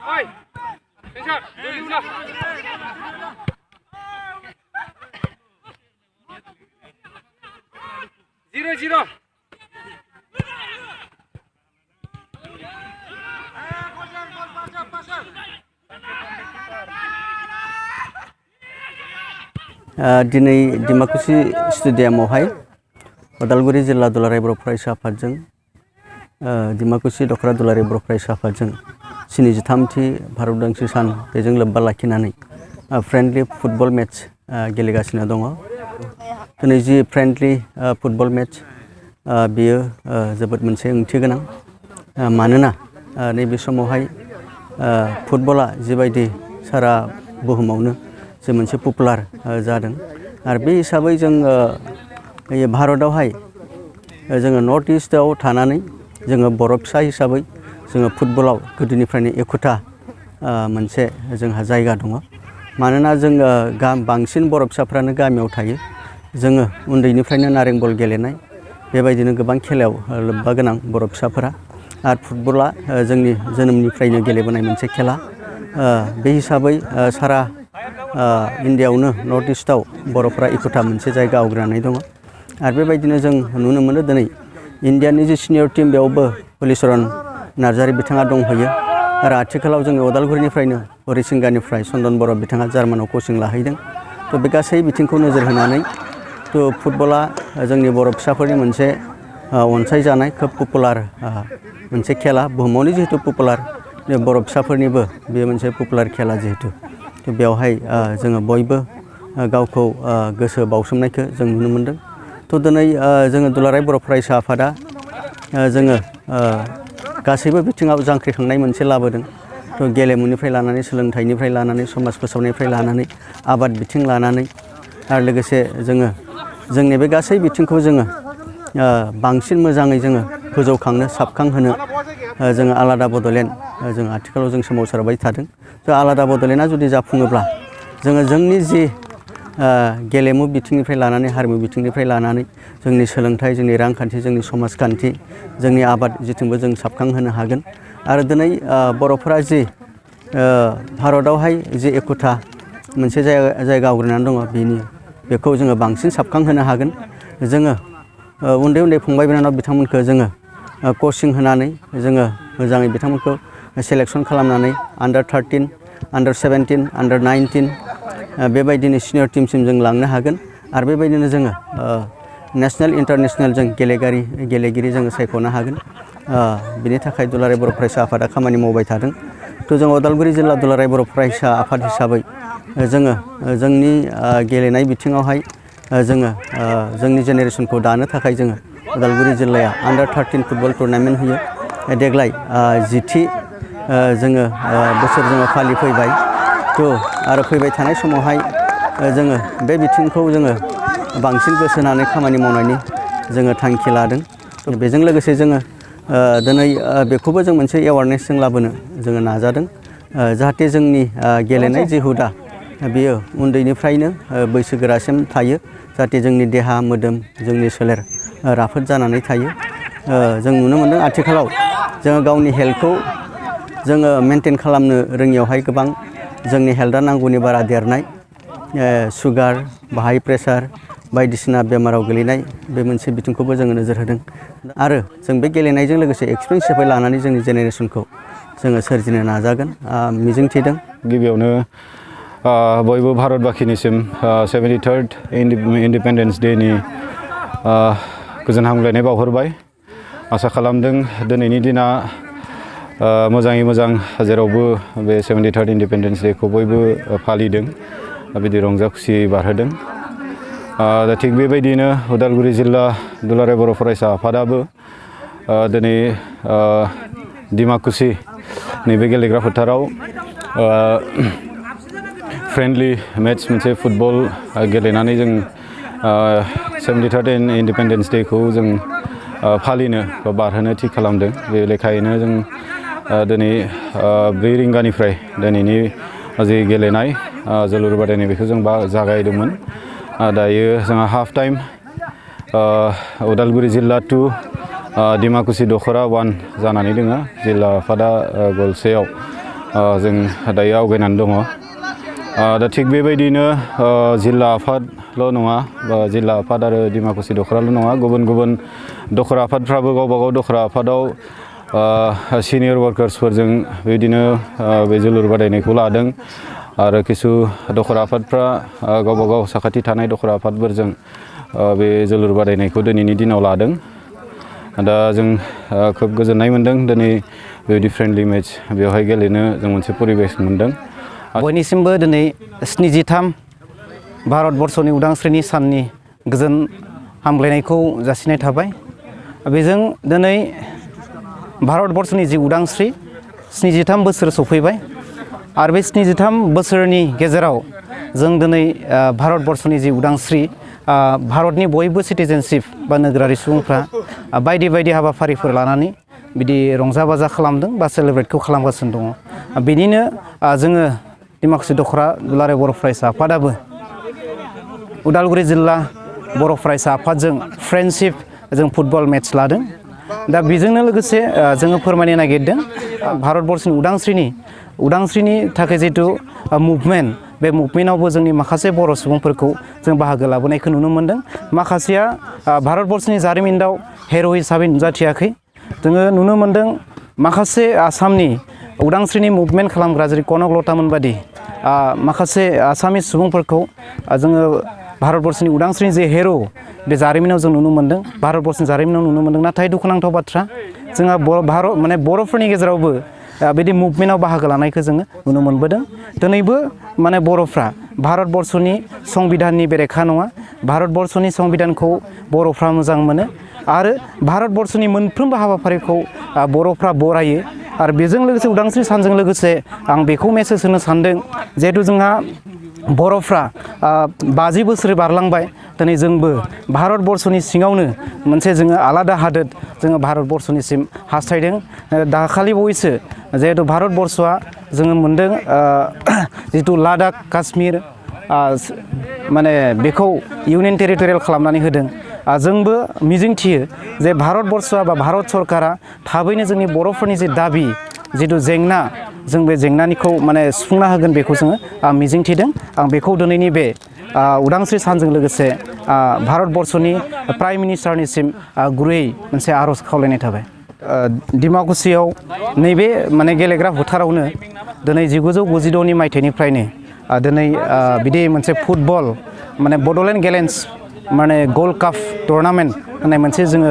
0-0 दिनै डिमाकुसि स्टेडियामावहाय उदालगुरि जिल्ला दुलाराय बर' फरायसा आफादजों डिमाकुसि दखरा दुलाराय बर' फरायसा आफादजों 73थि भारत उदांस्रि सान बेजों लोब्बा लाखिनानै फ्रेन्डलि फुटबल मेच गेलेगासिनो दङ। दिनै जि फ्रेन्डलि फुटबल मेच बेयो जोबोद मोनसे ओंथि गोनां मानोना नैबे समावहाय फुटबला जिबायदि सारा बुहुमावनो जे मोनसे पपुलार जादों आरो बे हिसाबै जों भारतआवहाय जोङो नर्थ इस्टआव थानानै जोङो बर' फिसा हिसाबै जोङो फुटबलाव गोदोनिफ्रायनो एखुथा मोनसे जोंहा जायगा दङ। मानोना जोङो बांसिन बर' फिसाफ्रानो गामियाव थायो। जोङो उन्दैनिफ्रायनो नारें बल गेलेनाय बेबायदिनो गोबां खेलायाव लोब्बा गोनां बर' फिसाफोरा आरो फुटबला जोंनि जोनोमनिफ्रायनो गेलेबोनाय मोनसे खेला। बे हिसाबै सारा इन्डियायावनो नर्थ इस्टआव बर'फ्रा एखुथा मोनसे जायगा आवग्रिनानै दङ आरो बेबायदिनो जों नुनो मोनो दिनै इन्डियानि जे सिनियर टिम बेयावबो हलिचरन नार्जारी बिथाङा दंहैयो आरो आथिखालाव जोङो उदालगुरिनिफ्रायनो हरिसिंगानिफ्राय चन्दन बर' बिथाङा जार्मानाव कचिं लाहैदों। थ' बे गासै बिथिंखौ नोजोर होनानै फुटबला जोंनि बर' फिसाफोरनि मोनसे अनसायजानाय खोब पपुलार मोनसे खेला। बुहुमावनो जिहेतु पपुलार बर' फिसाफोरनिबो बे मोनसे पपुलार खेला जिहेतु बेवहाय जोङो बयबो गावखौ गोसो बाउसोमनायखौ जों नुनो मोनदों। थ' दिनै जोङो दुलाराय बर' फरायसा आफादा जोङो गासैबो बिथिङाव जांख्रिखांनाय मोनसे लाबोदों। थ' गेलेमुनिफ्राय लानानै सोलोंथाइनिफ्राय लानानै समाज फोसाबनायनिफ्राय लानानै आबाद बिथिं लानानै आरो लोगोसे जोङो जोंनि बे गासै बिथिंखौ जोङो बांसिन मोजाङै जोङो फोजौखांनो साबखांहोनो जोङो आलादा बड'लेण्ड जों आथिखालाव जों सोमावसारबाय थादों। थ' आलादा बड'लेण्डआ जुदि जाफुङोब्ला जोङो जोंनि जि गेलेमु बिथिंनिफ्राय लानानै हारिमु बिथिंनिफ्राय लानानै जोंनि सोलोंथाइ जोंनि रांखान्थि जोंनि समाजखान्थि जोंनि आबाद जिथिंबो जों साबखांहोनो हागोन। आरो दिनै बर'फोरा जि भारतआवहाय जि एखुथा मोनसे जायगा आवग्रिनानै दङ बेखौ जोङो बांसिन साबखांहोनो हागोन। जोङो उन्दै उन्दै फंबाय बिनानाव बिथांमोनखौ जोङो कचिं होनानै जोङो मोजाङै बिथांमोनखौ सेलेक्सन खालामनानै आन्डार 13, आन्डार 17, आन्डार 19 बेबायदिनो सिनियर टिमसिम जों लांनो हागोन आरो बेबायदिनो जोङो नेसनेल इन्टारनेसनेल जों गेलेगिरि जोङो सायख'नो हागोन। बिनि थाखाय दुलाराय बर' फरायसा आफादा खामानि मावबाय थादों। थ' जों उदालगुरि जिल्ला दुलाराय बर' फरायसा आफाद हिसाबै जोङो जोंनि गेलेनाय बिथिङावहाय जोङो जोंनि जेनेरेसनखौ दानो थाखाय जोङो उदालगुरि जिल्लाया आन्डार 13 फुटबल टुर्नामेन्ट होयो। देग्लाय 10थि जोङो बोसोर जोङो फालिफैबाय। थ' आरो फैबाय थानाय समावहाय जोङो बे बिथिंखौ जोङो बांसिन गोसो होनानै खामानि मावनायनि जोङो थांखि लादों। बेजों लोगोसे जोङो दिनै बेखौबो जों मोनसे एवारनेस जों लाबोनो जोङो नाजादों जाहाथे जोंनि गेलेनाय जि हुदा बेयो उन्दैनिफ्रायनो बैसोगोरासिम थायो जाहाथे जोंनि देहा मोदोम जोंनि सोलेर राफोद जानानै थायो। जों नुनो मोनदों आथिखालाव जोङो गावनि हेल्थखौ जोङो मेनटेन खालामनो रोङियावहाय गोबां जोंनि हेल्थआ नांगौनि बारा देरनाय सुगार हाइ प्रेसार बायदिसिना बेमाराव गोलैनाय बे मोनसे बिथिंखौबो जोङो नोजोर होदों आरो जों बे गेलेनायजों लोगोसे एक्सपिरियेन्स हिसाबै लानानै जोंनि जेनेरेसनखौ जोङो सोरजिनो नाजागोन मिजिंथिदों। गिबियावनो बयबो भारतबासिनिसिम 73rd इन्डिपेन्डेन्स डेनि गोजोन हामग्लायनाय बावहरबाय। आसा खालामदों दिनैनि दिना मोजाङै मोजां जेरावबो बे 73rd इन्डिपेन्डेन्स डेखौ बयबो फालिदों बिदि रंजा खुसि बारहोदों। दा थिग बेबायदिनो उदालगुरि जिल्ला दुलाराय बर' फरायसा आफादाबो दिनै डिमाकुसि नैबे गेलेग्रा फोथाराव फ्रेन्डलि मेच मोनसे फुटबल गेलेनानै जों 73rd इन्डिपेन्डेन्स डेखौ जों फालिनो बा बारहोनो थि खालामदों। बे लेखायैनो जों दिनै 4 रिंगानिफ्राय दिनैनि जि गेलेनाय जोलुर बादायनाय बेखौ जों जागायदोंमोन। दायो जोंहा हाफ टाइम उदालगुरि जिल्ला 2 डिमाकुसि दखरा 1 जानानै दङ। जिल्ला आफादा गलसेयाव जों दायो आवगायनानै दङ दा थिग बेबायदिनो जिल्ला आफादल' नङा बा जिल्ला आफाद आरो डिमाकुसि दखराल' नङा गुबुन गुबुन दखरा आफादफ्राबो गावबा गाव दखरा आफादाव सिनियर वार्कार्सफोरजों बेबायदिनो बे जोलुर बादायनायखौ लादों आरो किसु दखरा आफादफ्रा गावबा गाव साखाथि थानाय दखरा आफादफोरजों बे जोलुर बादायनायखौ दिनैनि दिनाव लादों दा जों खोब गोजोननाय मोनदों दिनै बेबायदि फ्रेन्डलि मेच बेवहाय गेलेनो जों मोनसे परिबेस मोनदों बयनिसिमबो दिनै 73 भारतबर्षनि उदांस्रिनि साननि गोजोन हामग्लायनायखौ जासिनाय थाबाय बेजों दिनै भारतबर्षनि जि उदांस्रि 73 बोसोर सफैबाय आरो बे 73 बोसोरनि गेजेराव जों दिनै भारतबर्षनि जि उदांस्रि भारतनि बयबो सिटिजेनशिप बा नोगोरारि सुबुंफ्रा बायदि बायदि हाबाफारिफोर लानानै बिदि रंजा बाजा खालामदों बा सेलेब्रेटखौ खालामगासिनो दङ बेनिनो जोङो डिमाकुसि दखरा दुलाराय बर' फरायसा आफादाबो उदालगुरि जिल्ला बर' फरायसा आफादजों फ्रेन्डशिप जों फुटबल मेच लादों दा बेजोंनो लोगोसे जोङो फोरमायनो नागिरदों भारतबर्षनि उदांस्रिनि थाखाय जिहेतु मुभमेन्ट बे मुभमेन्टआवबो जोंनि माखासे बर' सुबुंफोरखौ जों बाहागो लाबोनायखौ नुनो मोन्दों माखासेया भारतबर्षनि जारिमिनाव हिर' हिसाबै नुजाथियाखै जोङो नुनो मोन्दों माखासे आसामनि उदांस्रिनि मुभमेन्ट खालामग्रा जेरै कनकलतामोन बादि माखासे आसामिस सुबुंफोरखौ जोङो भारतबर्षनि उदांस्रिनि जे हिर' बे जारिमिनाव जों नुनो मोन्दों भारतबर्षनि जारिमिनाव नुनो मोन्दों नाथाय दुखुनांथाव बाथ्रा जोंहा बर'फोरनि गेजेरावबो बिदि मुभमेन्टआव बाहागो लानायखौ जोङो नुनो मोनबोदों दिनैबो बर'फ्रा भारतबर्षनि संबिधाननि बेरेखा नङा भारतबर्षनि संबिधानखौ बर'फ्रा मोजां मोनो आरो भारतबर्षनि मोनफ्रोमबो हाबाफारिखौ बर'फ्रा बरायो आरो बेजों लोगोसे उदांस्रि सानजों लोगोसे आं बेखौ मेसेज होनो सानदों जिहेतु जोंहा बर'फ्रा 50 बोसोर बारलांबाय दिनै जोंबो भारतबर्षनि सिङावनो मोनसे जोङो आलादा हादोर जोङो भारतबर्षनिसिम हास्थायदों दाखालि बावैसो जिहेतु भारतबर्षआ जोङो मोनदों जितु लादाख काश्मीर माने बेखौ इउनियन टेरिटरियेल खालामनानै होदों जोंबो मिजिंथियो जे भारतबर्षआ बा भारत सरकारा थाबैनो जोंनि बर'फोरनि जे दाबि जितु जेंना जों बे जेंनानिखौ माने सुफुंना होगोन बेखौ जोङो मिजिंथिदों आं बेखौ दिनैनि बे उदांस्रि सानजों लोगोसे भारतबर्षनि प्राइम मिनिस्टारनिसिम गुरैयै मोनसे आर'ज खावलायनाय थाबाय डिमाकुसियाव नैबे माने गेलेग्रा फोथारावनो दिनै 1992 मायथाइनिफ्रायनो दिनै बिदि मोनसे फुटबल माने बड'लेण्ड गेलेन्स माने गल्ड काप टुर्नामेन्ट होननाय मोनसे जोङो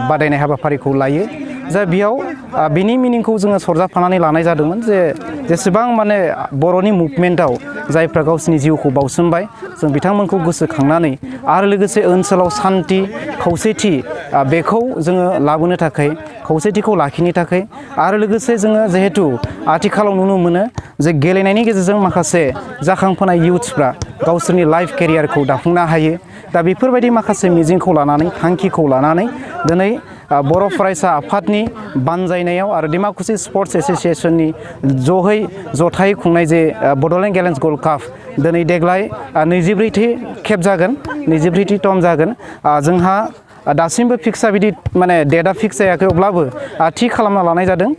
बादायनाय हाबाफारिखौ लायो जा बेयाव बिनि मिनिंखौ जोङो सरजाबफानानै लानाय जादोंमोन जे जेसेबां माने बर'नि मुभमेन्टआव जायफ्रा गावसिनि जिउखौ बावसोमबाय जों बिथांमोनखौ गोसोखांनानै आरो लोगोसे ओनसोलाव सान्थि खौसेथि बेखौ जोङो लाबोनो थाखाय खौसेथिखौ लाखिनो थाखाय आरो लोगोसे जोङो जिहेतु आथिखालाव नुनो मोनो जे गेलेनायनि गेजेरजों माखासे जाखांफुनाय इयुथ्सफ्रा गावसोरनि लाइफ केरियारखौ दाफुंनो हायो दा बेफोरबायदि माखासे मिजिंखौ लानानै थांखिखौ लानानै दिनै बर' फरायसा आफादनि बानजायनायाव आरो डिमाकुसि स्पर्ट्स एस'सियेसननि जथायै खुंनाय जे बड'लेण्ड गेलेन्स गल्ड काप दिनै देग्लाय 24थि खेब जागोन 24थि टर्म जागोन जोंहा दासिमबो फिक्सआ बिदि माने डेटआ फिक्स जायाखै अब्लाबो थि खालामना लानाय जादों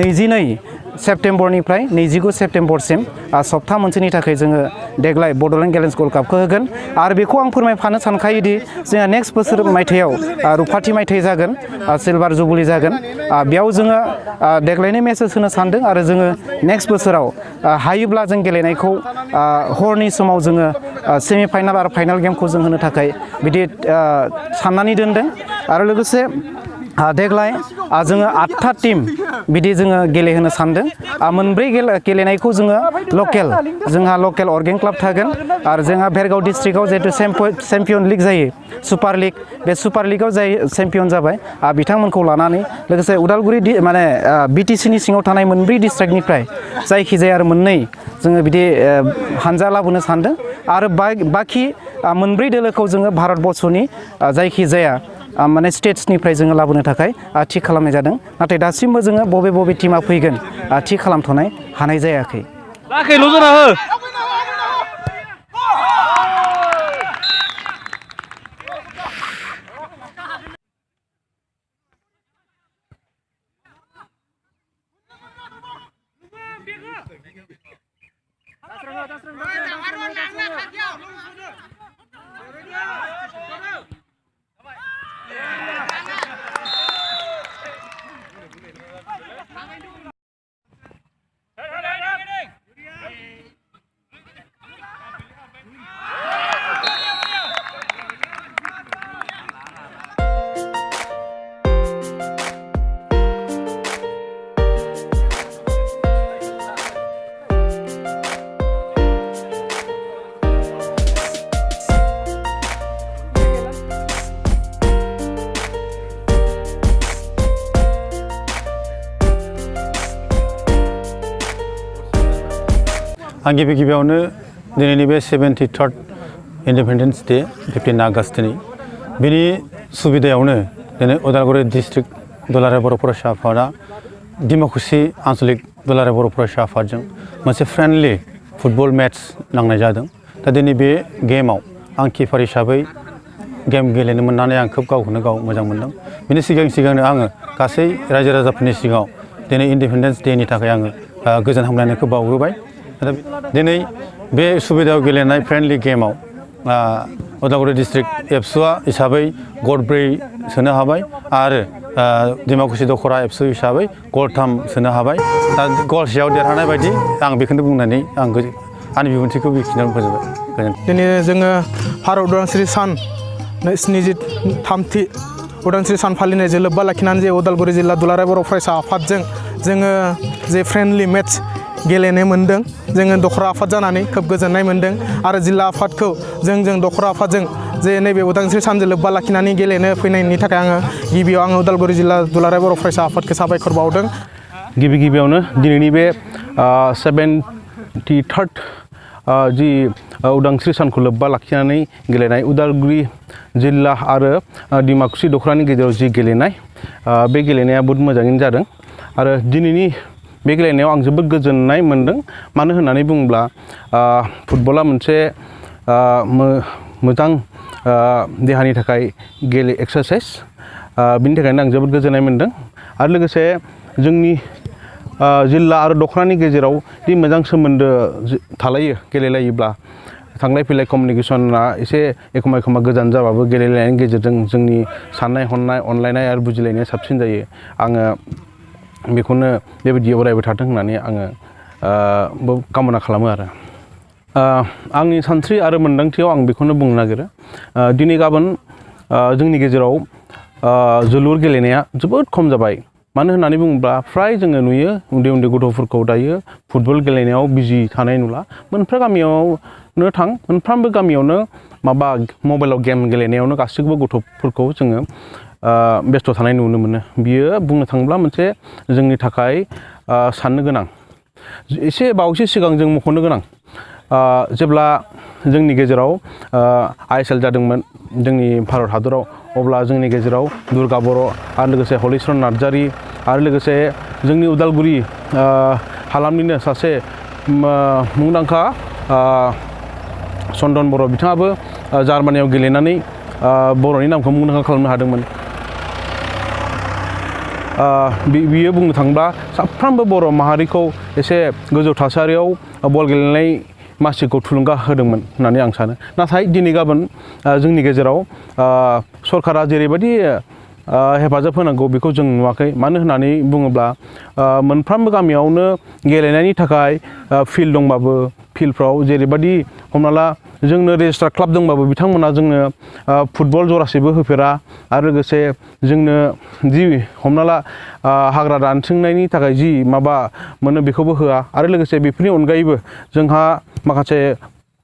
22 सेप्तेम्बरनिफ्राय 29 सेप्तेम्बरसिम सप्ता मोनसेनि थाखाय जोङो देग्लाय बड'लेण्ड गेलेन्स गल्ड कापखौ होगोन आरो बेखौ आं फोरमायफानो सानखायोदि जोंहा नेक्स्ट बोसोर मायथाइयाव रुफाथि मायथाइ जागोन सिलभार जुबुलि जागोन बेयाव जोङो देग्लायनो मेसेज होनो सानदों आरो जोङो नेक्स्ट बोसोराव हायोब्ला जों गेलेनायखौ हरनि समाव जोङो सेमि फाइनाल आरो फाइनाल गेमखौ जों होनो थाखाय बिदि साननानै दोनदों आरो लोगोसे देग्लाय जोङो 8था टीम बिदि जोङो गेलेहोनो सानदों मोनब्रै गेलेनायखौ जोङो जोंहा लकेल अर्गेन क्लाब थागोन आरो जोंहा भेरगाव डिस्ट्रिक्टआव जिहेतु चेम्पियन लिग जायो सुपार लिग बे सुपार लिगआव जाय चेम्पियन जाबाय बिथांमोनखौ लानानै लोगोसे उदालगुरि माने बिटिसिनि सिङाव थानाय मोनब्रै डिस्ट्रिक्टनिफ्राय जायखिजाया आरो मोननै जोङो बिदि हानजा लाबोनो सानदों आरो बाखि मोनब्रै दोलोखौ जोङो भारतबर्षनि जायखिजाया माने स्टेट्सनिफ्राय जोङो लाबोनो थाखाय थि खालामनाय जादों नाथाय दासिमबो जोङो बबे टीमा फैगोन थि खालामथ'नाय हानाय जायाखै आं गिबियावनो दिनैनि बे 73rd इन्डिपेन्डेन्स डे 15 आगस्टनि बिनि सुबिदायावनो दिनै उदालगुरि डिस्ट्रिक्ट दुलाराय बर' फरायसा आफादा डिमाकुसि आन्चलिक दुलाराय बर' फरायसा आफादजों मोनसे फ्रेन्डलि फुटबल मेट्च नांनाय जादों। दा दिनै बे गेमाव आं किपार हिसाबै गेम गेलेनो मोननानै आं खोब गावखौनो गाव मोजां मोनदों। बिनि सिगांनो आङो गासै रायजो राजाफोरनि सिगाङाव दिनै इन्डिपेन्डेन्स डेनि थाखाय आङो गोजोन हामलायनायखौ बावग्रोबाय। दिनै बे सुबिदायाव गेलेनाय फ्रेन्डलि गेमाव उदालगुरि डिस्ट्रिक्ट एबसुआ हिसाबै गल 4 सोनो हाबाय आरो डिमाकुसि दखरा एबसु हिसाबै गल 3 सोनो हाबाय। दा गलसेयाव देरहानाय बायदि आं बेखौनो बुंनानै आंनि बिबुंथिखौ बेखिनियावनो फोजोबबाय। दिनै जोङो भारत उदांस्रि सान 73थि उदांस्रि सान फालिनायजों लोब्बा लाखिनानै जे उदालगुरि जिल्ला दुलाराय बर' फरायसा आफादजों जोङो जे फ्रेन्डलि मेट्च गेलेनो मोन्दों। जोङो दखरा आफाद जानानै खोब गोजोननाय मोन्दों आरो जिल्ला आफादखौ जों दखरा आफादजों जे नैबे उदांस्रि सानजों लोब्बा लाखिनानै गेलेनो फैनायनि थाखाय गिबियाव आङो उदालगुरि जिल्ला दुलाराय बर' फरायसा आफादखौ साबायखर बावदों। गिबियावनो दिनैनि बे 73rd जि उदांस्रि सानखौ लोब्बा लाखिनानै गेलेनाय उदालगुरि जिल्ला आरो डिमाकुसि दखरानि गेजेराव जि गेलेनाय बे गेलेनाया बहुद मोजाङैनो जादों आरो दिनैनि बे गेलेनायाव आं जोबोद गोजोननाय मोन्दों। मानो होननानै बुङोब्ला फुटबला मोनसे मोजां देहानि थाखाय एक्सारसाइज, बिनि थाखायनो आं जोबोद गोजोननाय मोन्दों आरो लोगोसे जोंनि जिल्ला आरो दखरानि गेजेराव दि मोजां सोमोन्दो थालायो गेलेलायोब्ला थांलाय फैलाय कमिउनिकेसना एसे एखम्बा गोजान जाबाबो गेलेलायनायनि गेजेरजों जोंनि साननाय हनाय अनलायनाय आरो बुजिलायनाया साबसिन जायो। आङो बेखौनो बेबायदि अरायबो थाथों होननानै आङो कामना खालामो आरो आंनि सानस्रि आरो मोन्दांथियाव आं बेखौनो बुंनो नागिरो दिनै गाबोन जोंनि गेजेराव जोलुर गेलेनाया जोबोद खम जाबाय। मानो होननानै बुङोब्ला फ्राय जोङो नुयो उन्दै गथ'फोरखौ दायो फुटबल गेलेनायाव बिजि थानाय नुला। मोनफ्रोमबो गामियावनो मबाइलाव गेम गेलेनायावनो गासैबो गथ'फोरखौ जोङो बेस्थ' थानाय नुनो मोनो। बियो बुंनो थाङोब्ला मोनसे जोंनि थाखाय साननो गोनां। एसे बावैसो सिगां जों मख'नो गोनां जेब्ला जोंनि गेजेराव ISL जादोंमोन जोंनि भारत हादराव, अब्ला जोंनि गेजेराव दुर्गा बर' आरो लोगोसे हलिचरन नार्जारी आरो लोगोसे जोंनि उदालगुरि हालामनिनो सासे मुंदांखा चन्दन बर' बिथाङाबो जार्मानियाव गेलेनानै बर'नि नामखौ मुंदांखा खालामनो हादोंमोन। बियो बुंनो थाङोब्ला साफ्रोमबो बर' माहारिखौ एसे गोजौ थासारियाव बल गेलेनाय मानसिखौ थुलुंगा होदोंमोन होननानै आं सानो। नाथाय दिनै गाबोन जोंनि गेजेराव सरकारा जेरैबायदि हेफाजाब होनांगौ बेखौ जों नुवाखै। मानो होननानै बुङोब्ला मोनफ्रोमबो गामियावनो गेलेनायनि थाखाय फिल्ड दंबाबो फिल्डफ्राव जेरैबायदि हमना ला जोंनो रेजिस्टार क्लाब दंबाबो बिथांमोना जोंनो फुटबल जरासेबो होफेरा आरो लोगोसे जोंनो जि हमना ला हाग्रा दानस्रांनायनि थाखाय जि मोनो बेखौबो होआ आरो लोगोसे बेफोरनि अनगायैबो जोंहा माखासे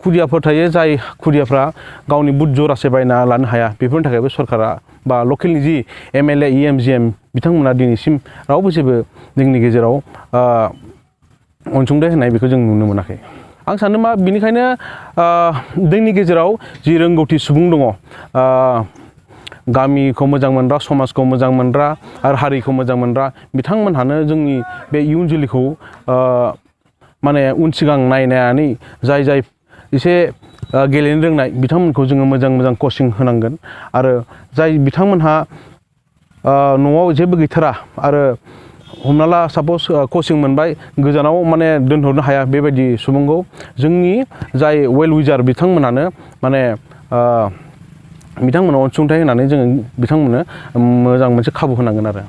खुदियाफोर थायो जाय खुदियाफ्रा गावनि बुट जरासे बायना लानो हाया। बेफोरनि थाखायबो सरकारा बा लकेलनि जि MLA EM GM बिथांमोना दिनैसिम रावबो जेबो जोंनि गेजेराव अनसुंथाइ होनाय बेखौ जों नुनो मोनाखै। आं सानो बिनिखायनो जोंनि गेजेराव जि रोंगौथि सुबुं दङ, गामिखौ मोजां मोनग्रा, समाजखौ मोजां मोनग्रा आरो हारिखौ मोजां मोनग्रा बिथांमोनहानो जोंनि बे इयुन जोलैखौ उन सिगां नायनानै जाय एसे गेलेनो रोंनाय बिथांमोनखौ जोङो मोजां कचिं होनांगोन आरो जाय बिथांमोनहा न'आव जेबो गैथारा आरो हमना ला साप'ज कचिं मोनबाय गोजानाव माने दोनहरनो हाया बेबायदि सुबुंखौ जोंनि जाय वेल विजार बिथांमोनानो माने बिथांमोनाव अनसुंथाइ होनानै जोङो बिथांमोननो मोजां मोनसे खाबु होनांगोन आरो